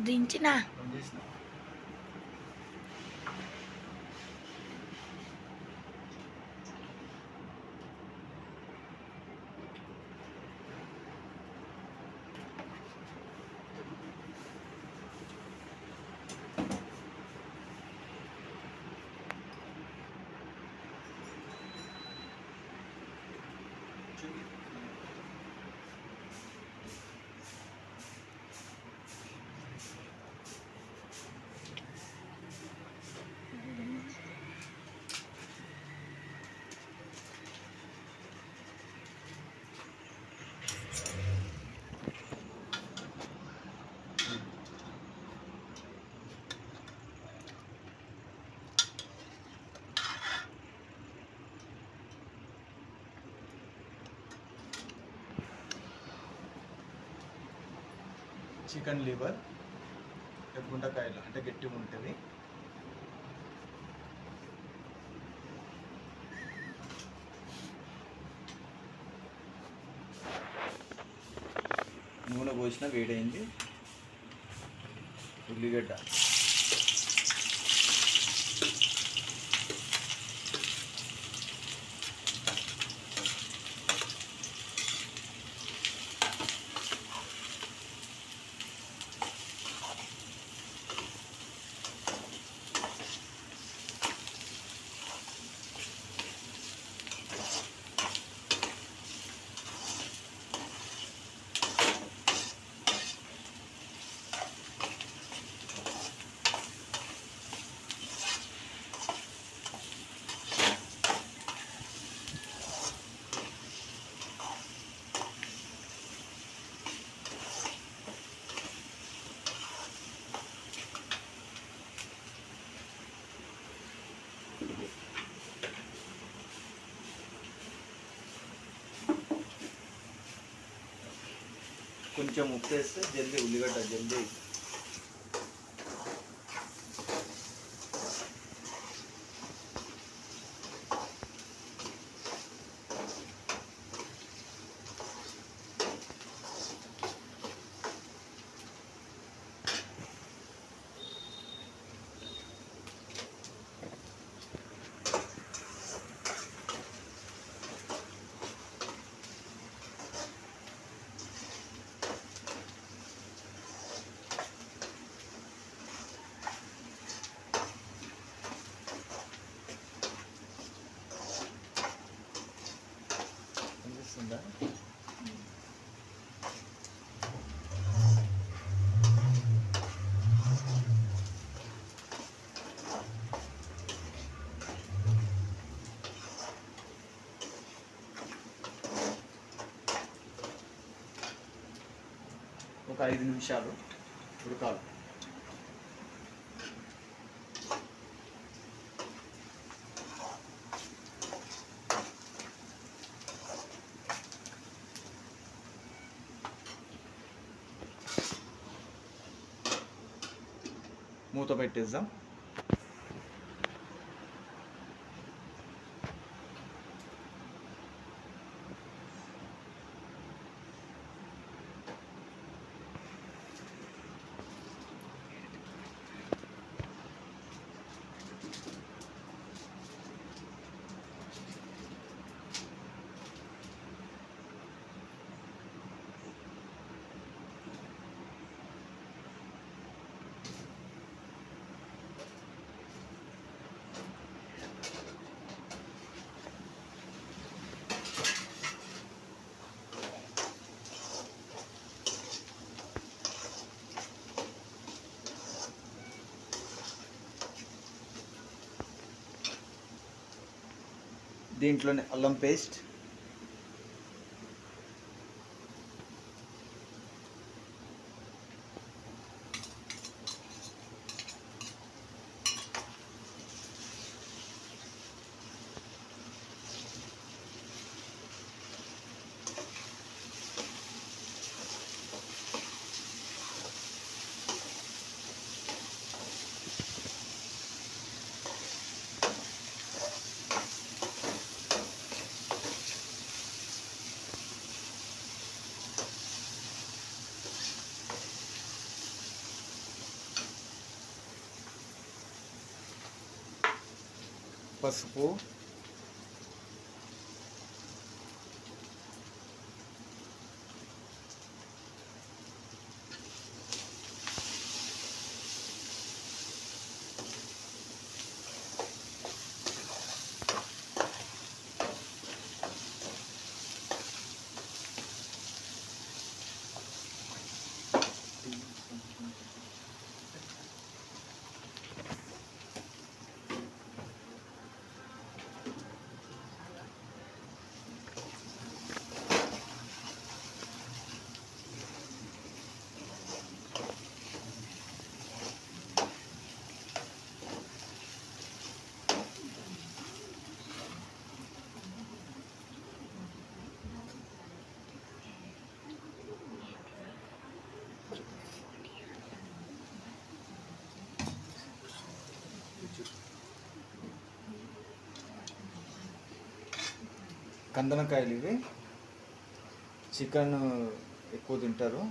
దించిన chicken liver గుంటకాయలు అంటే గట్టిగా ఉంటుంది. నూనె పోసిన వేడైంది. ఉల్లిగడ్డ కొంచెం ఉప్పు వేస్తే జల్దీ ఉల్లిగడ్డ జల్దీ అనిపిస్తుందా? ఒక 5 నిమిషాలు ఉడకాలి. మూత పెట్టేద్దాం. దీంట్లోనే అల్లం పేస్ట్, పసుపు, కందనకాయలు. ఇవి చికెన్ ఎక్కువ తింటారు,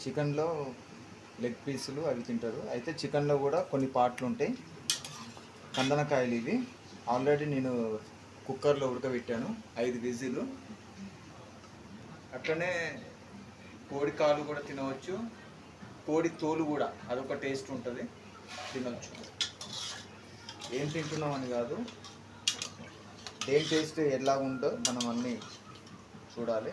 చికెన్లో లెగ్ పీసులు అవి తింటారు. అయితే చికెన్లో కూడా కొన్ని పార్ట్లు ఉంటాయి. కందనకాయలు ఇవి ఆల్రెడీ నేను కుక్కర్లో ఉడకబెట్టాను 5 విజిల్. అట్లనే కోడి కాలు కూడా తినవచ్చు, కోడి తోలు కూడా అదొక టేస్ట్ ఉంటుంది, తినవచ్చు. ఏం తింటున్నాం అని కాదు, ఏం టేస్ట్ ఎలా ఉందో మనం అన్నీ చూడాలి.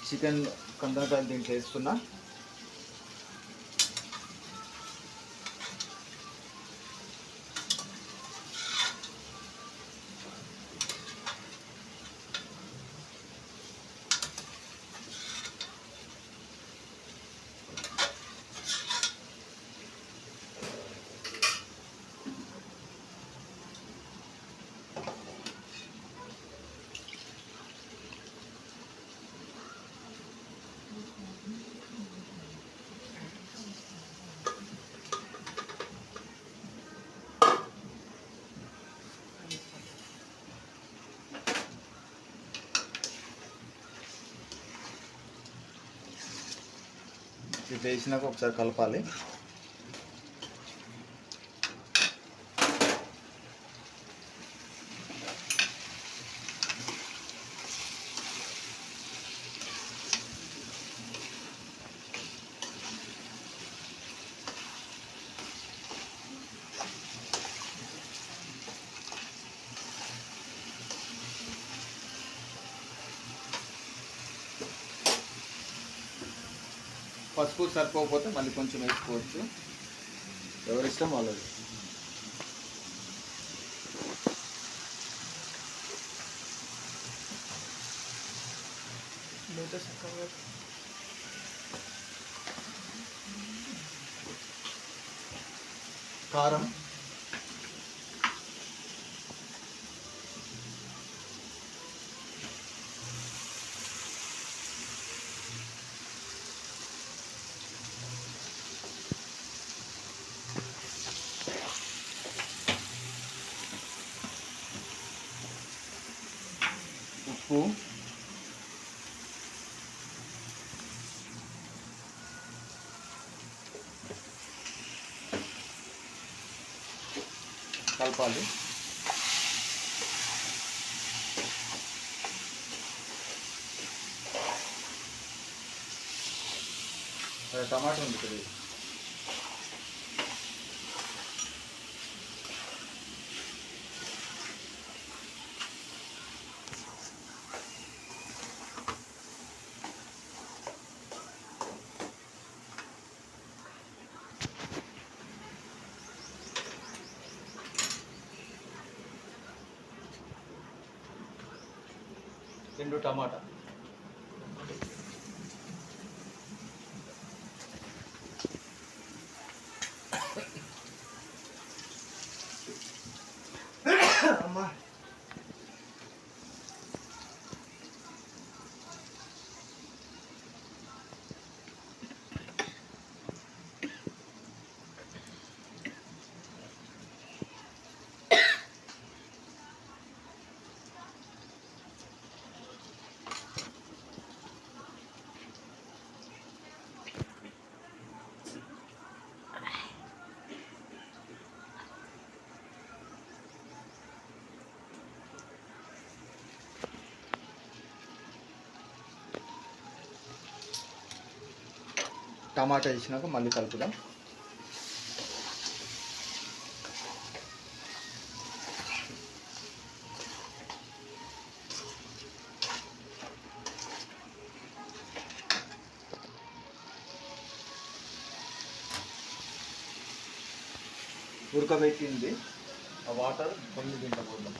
చికెన్ కందనకాయలు దీంట్లో వేసుకున్నా. ఇది వేసినాక ఒకసారి కలపాలి. పసుపు సరిపోకపోతే మళ్ళీ కొంచెం వేసుకోవచ్చు, ఎవరిష్టం వాళ్ళది. కారం, ఉప్పు, కలపాలి. టమాటా ఉంది కదా, రెండు టమాటా. అమ్మా టమాటా వేసినాక మళ్ళీ కలుపుదాం. ఉడకబెట్టింది ఆ వాటర్ కొన్ని దీంట్లో పోద్దాం.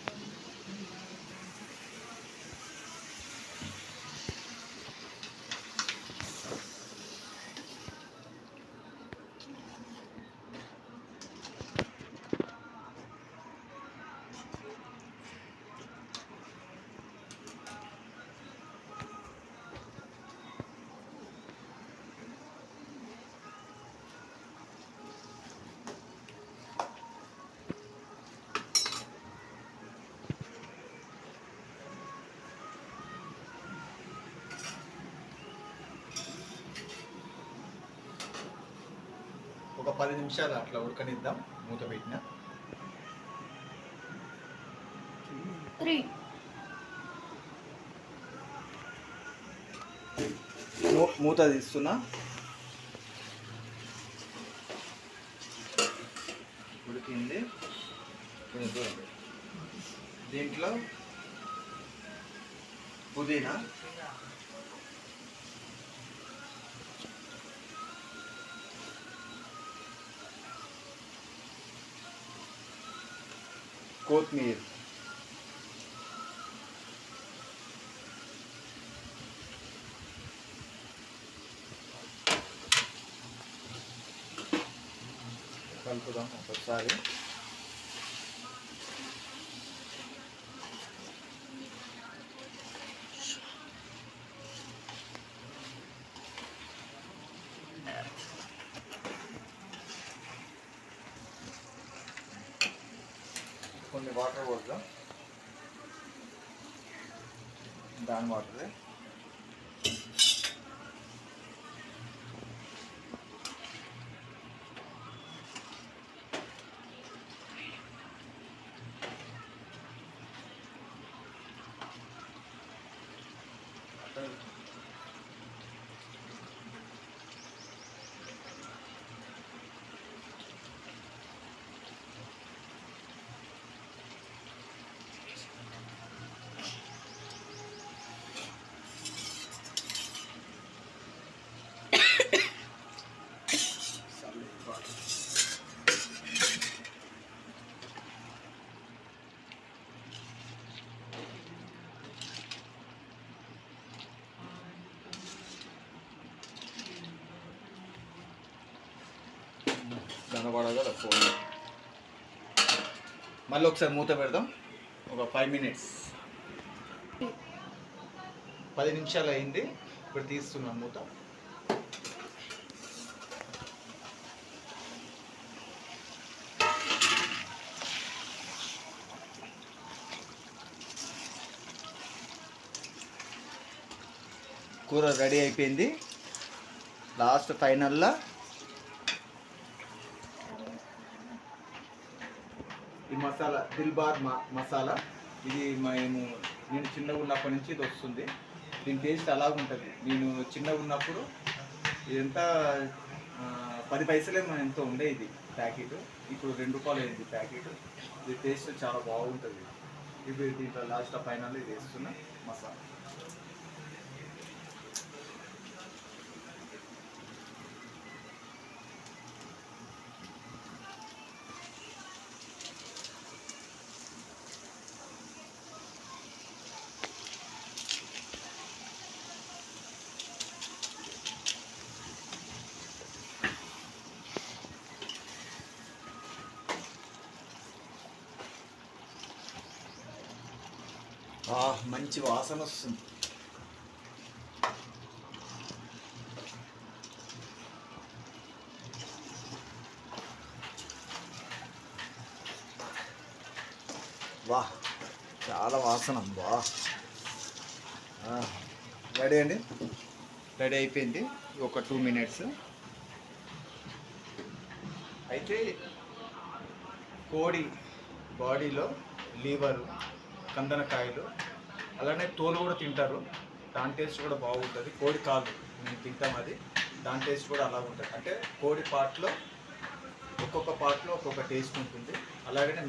ఒక 10 నిమిషాలు అట్లా ఉడకనిద్దాం మూత పెట్టిన. మూత తీస్తున్నా. ఉడికింది. దీంట్లో పుదీనా, కొత్తిమీర, కలుపుదాం ఒకసారి. కొన్ని వాటర్ పోద్దాం. దాని వాటరే కనబడగల ఫోన్. మళ్ళీ ఒకసారి మూత పెడదాం. ఒక 5 మినిట్స్, 10 నిమిషాలు అయింది. ఇప్పుడు తీస్తున్నాం మూత. కూర రెడీ అయిపోయింది. లాస్ట్ ఫైనల్లో ఈ మసాలా దిల్బార్ మసాలా. ఇది నేను చిన్నగా ఉన్నప్పటి నుంచి ఇది వస్తుంది. దీని టేస్ట్ అలాగ ఉంటుంది. నేను చిన్నగా ఉన్నప్పుడు ఇదంతా 10 పైసలేమో ఎంతో ఉండే ఇది ప్యాకెట్. ఇప్పుడు 2 రూపాయలు అయింది ప్యాకెట్. ఇది టేస్ట్ చాలా బాగుంటుంది. ఇది దీంట్లో లాస్ట్ ఫైనల్ ఇది వేస్తున్న మసాలా. మంచి వాసన వస్తుంది. వా, చాలా వాసన. బా, రెడీ అండి. రెడీ అయిపోయింది. ఒక 2 మినిట్స్ అయితే. కోడి బాడీలో లివరు, కందనకాయలు, అలానే తోలు కూడా తింటారు. దాని టేస్ట్ కూడా బాగుంటుంది. కోడి కాలు మేము తింటాం. అది దాని టేస్ట్ కూడా అలా ఉంటుంది. అంటే కోడి పార్ట్లో ఒక్కొక్క పార్ట్లో ఒక్కొక్క టేస్ట్ ఉంటుంది. అలాగనే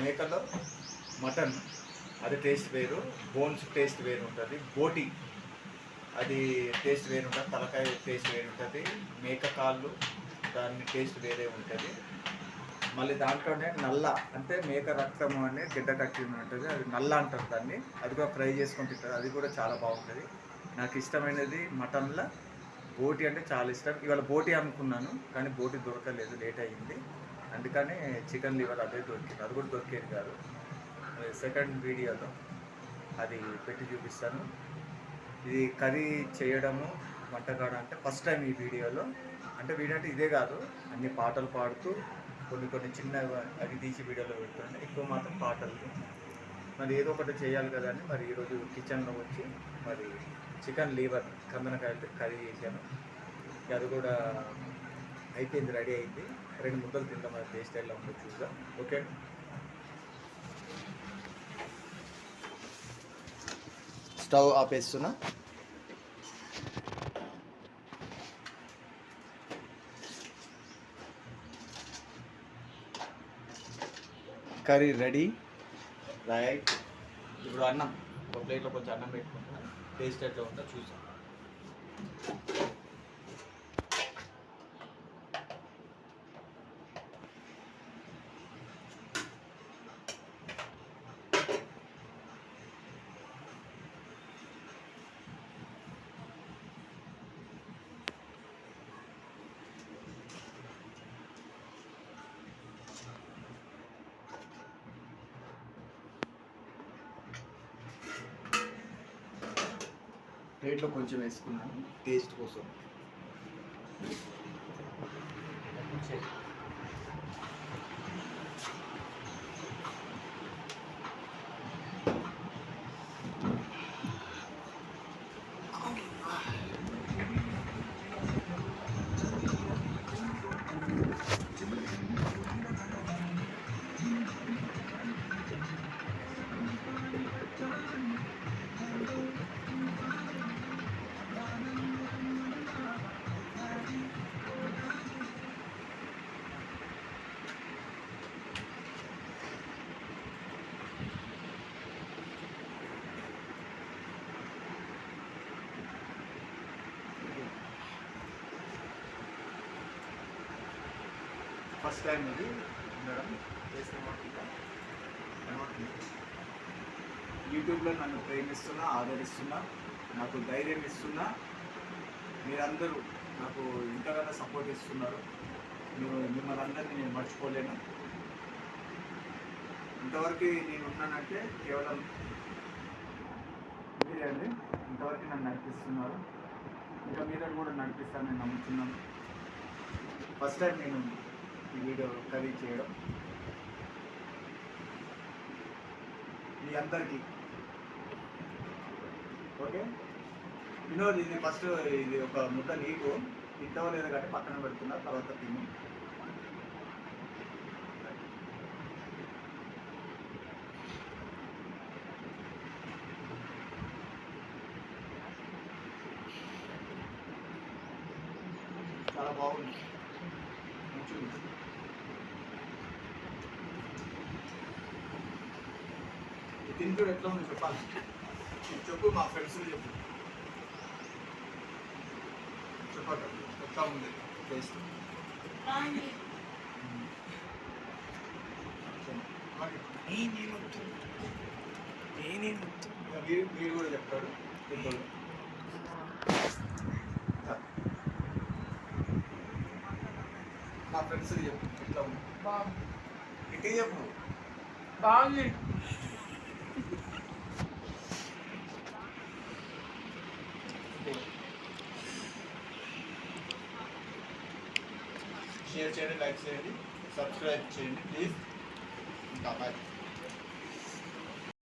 మేకలో మటన్ అది టేస్ట్ వేరు, బోన్స్ టేస్ట్ వేరు ఉంటుంది, బోటి అది టేస్ట్ వేరు ఉంటుంది, తలకాయ టేస్ట్ వేరు ఉంటుంది, మేక కాళ్ళు దాని టేస్ట్ వేరే ఉంటుంది. మళ్ళీ దాంట్లోనే నల్ల అంటే మేక రక్తం అని గిడ్డ కట్టి ఉంటుంది, అది నల్ల అంటారు దాన్ని. అది కూడా ఫ్రై చేసుకొని తింటారు, అది కూడా చాలా బాగుంటుంది. నాకు ఇష్టమైనది మటన్లో బోటి అంటే చాలా ఇష్టం. ఇవాళ బోటి అనుకున్నాను కానీ బోటి దొరకలేదు, లేట్ అయ్యింది. అందుకని చికెన్ లివర్ అదే దొరికింది, అది కూడా దొరికేది కాదు. సెకండ్ వీడియోలో అది పెట్టి చూపిస్తాను. ఇది కర్రీ చేయడము వంటకాడ అంటే ఫస్ట్ టైం ఈ వీడియోలో. అంటే వీడియో అంటే ఇదే కాదు, అన్ని పాటలు పాడుతూ కొన్ని చిన్న అవి తీసి వీడియోలో పెడుతున్నాను, ఎక్కువ మాత్రం పాటలు. మరి ఏదో ఒకటి చేయాలి కదా అని మరి ఈరోజు కిచెన్లో వచ్చి మరి చికెన్ లివర్ కందనకాయలు కర్రీ చేశాను. అది కూడా అయిపోయింది, రెడీ అయింది. 2 ముద్దలు తింటాం, అది టేస్ట్ ఎలా ఉందో చూద్దాం. ఓకే, స్టవ్ ఆపేస్తున్నా. Curry ready right. ఇప్పుడు అన్నం ఒక ప్లేట్లో కొంచెం అన్నం పెట్టుకుంటున్నాను, టేస్ట్ ఎట్లా ఉందో చూసాం. ప్లేట్లో కొంచెం వేసుకున్నాను టేస్ట్ కోసం. ఫస్ట్ టైం ఇది ఉండడం చేసిన యూట్యూబ్లో నన్ను ప్రేమిస్తున్నా, ఆదరిస్తున్నా, నాకు ధైర్యం ఇస్తున్నా మీరందరూ నాకు ఇంతగానో సపోర్ట్ ఇస్తున్నారు. మిమ్మల్ని అందరినీ నేను మర్చిపోలేను. ఇంతవరకు నేను ఉన్నానంటే కేవలం మీరే అండి. ఇంతవరకు నన్ను నడిపిస్తున్నారు, ఇంకా మీరు కూడా నడిపిస్తానని నమ్ముతున్నాను. ఫస్ట్ టైం నేను ఈ వీడియో కర్రీ చేయడం. మీ అందరికీ ఓకే. వినోద్, ఇది ఫస్ట్ ఇది ఒక ముద్ద నీకు తింటావో లేదు కాబట్టి పక్కన పెడుతున్నా, తర్వాత తిని. చాలా బాగుంది, మంచిగా. తింటూ ఎట్లా ఉంది చెప్పాలి, చెప్పు, మా ఫ్రెండ్స్ చెప్పు, చెప్పాలి ఎట్లా ఉంది టేస్ట్. మీరు కూడా చెప్తారు పెద్దోళ్ళు. మా ఫ్రెండ్స్ చెప్పు ఎట్లా ఉంది. ఇటీ చెప్పు బాగుంది. షేర్ చేయండి, లైక్ చేయండి, సబ్స్క్రైబ్ చేయండి ప్లీజ్. ఇంకా బాయ్.